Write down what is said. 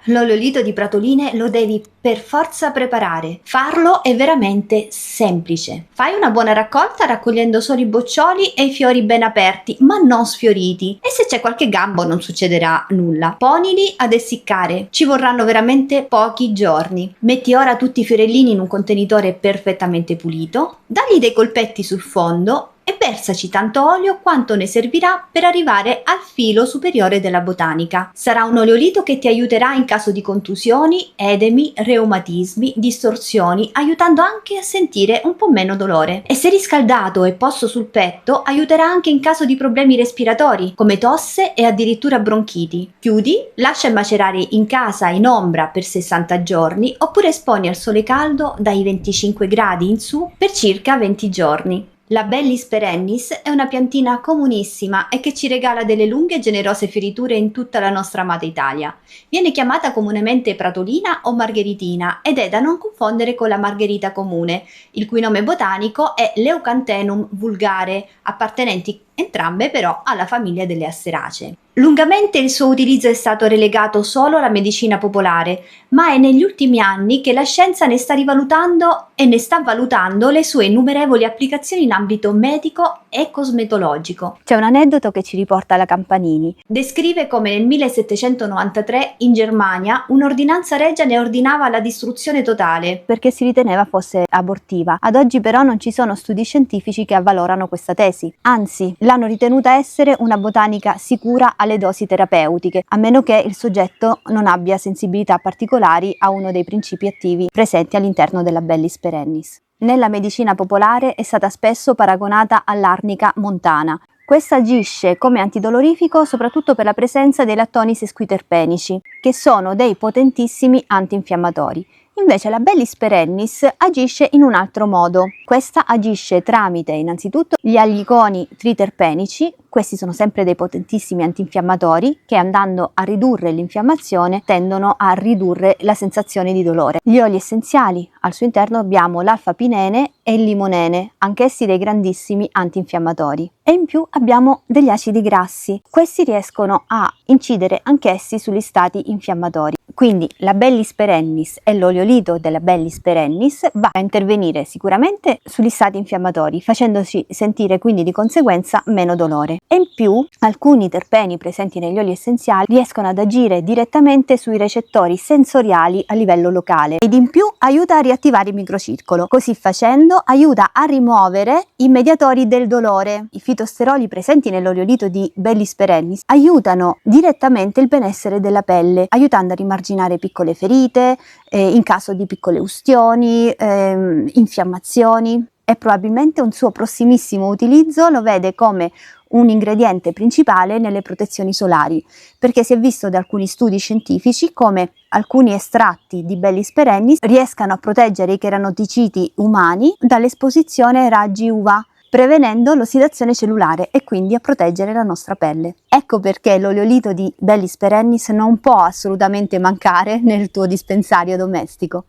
L'oleolito di Pratoline lo devi per forza preparare. Farlo è veramente semplice. Fai una buona raccolta raccogliendo solo i boccioli e i fiori ben aperti, ma non sfioriti. E se c'è qualche gambo non succederà nulla. Ponili ad essiccare. Ci vorranno veramente pochi giorni. Metti ora tutti i fiorellini in un contenitore perfettamente pulito. Dagli dei colpetti sul fondo e versaci tanto olio quanto ne servirà per arrivare al filo superiore della botanica. Sarà un oleolito che ti aiuterà in caso di contusioni, edemi, reumatismi, distorsioni, aiutando anche a sentire un po' meno dolore. E se riscaldato e posto sul petto, aiuterà anche in caso di problemi respiratori, come tosse e addirittura bronchiti. Chiudi, lascia macerare in casa in ombra per 60 giorni oppure esponi al sole caldo dai 25 gradi in su per circa 20 giorni. La Bellis perennis è una piantina comunissima e che ci regala delle lunghe e generose fioriture in tutta la nostra amata Italia. Viene chiamata comunemente pratolina o margheritina ed è da non confondere con la margherita comune, il cui nome botanico è Leucanthemum vulgare, appartenenti entrambe però alla famiglia delle Asteracee. Lungamente il suo utilizzo è stato relegato solo alla medicina popolare, ma è negli ultimi anni che la scienza ne sta rivalutando e ne sta valutando le sue innumerevoli applicazioni in ambito medico e cosmetologico. C'è un aneddoto che ci riporta alla Campanini. Descrive come nel 1793 in Germania un'ordinanza regia ne ordinava la distruzione totale perché si riteneva fosse abortiva. Ad oggi però non ci sono studi scientifici che avvalorano questa tesi, anzi l'hanno ritenuta essere una botanica sicura alle dosi terapeutiche, a meno che il soggetto non abbia sensibilità particolari a uno dei principi attivi presenti all'interno della Bellis perennis. Nella medicina popolare è stata spesso paragonata all'arnica montana. Questa agisce come antidolorifico soprattutto per la presenza dei lattoni sesquiterpenici, che sono dei potentissimi antinfiammatori. Invece la Bellis perennis agisce in un altro modo. Questa agisce tramite innanzitutto gli alliconi triterpenici. Questi sono sempre dei potentissimi antinfiammatori che, andando a ridurre l'infiammazione, tendono a ridurre la sensazione di dolore. Gli oli essenziali, al suo interno abbiamo l'alfa-pinene e il limonene, anch'essi dei grandissimi antinfiammatori. E in più abbiamo degli acidi grassi. Questi riescono a incidere anch'essi sugli stati infiammatori. Quindi la Bellis perennis e l'oleolito della Bellis perennis va a intervenire sicuramente sugli stati infiammatori, facendoci sentire quindi di conseguenza meno dolore. E in più alcuni terpeni presenti negli oli essenziali riescono ad agire direttamente sui recettori sensoriali a livello locale ed in più aiuta a riattivare il microcircolo. Così facendo aiuta a rimuovere i mediatori del dolore. I fitosteroli presenti nell'oleolito di Bellis perennis aiutano direttamente il benessere della pelle, aiutando a rimarginare piccole ferite, in caso di piccole ustioni, infiammazioni. E probabilmente un suo prossimissimo utilizzo lo vede come un ingrediente principale nelle protezioni solari, perché si è visto da alcuni studi scientifici come alcuni estratti di Bellis perennis riescano a proteggere i keranoticiti umani dall'esposizione ai raggi UVA, prevenendo l'ossidazione cellulare e quindi a proteggere la nostra pelle. Ecco perché l'oleolito di Bellis perennis non può assolutamente mancare nel tuo dispensario domestico.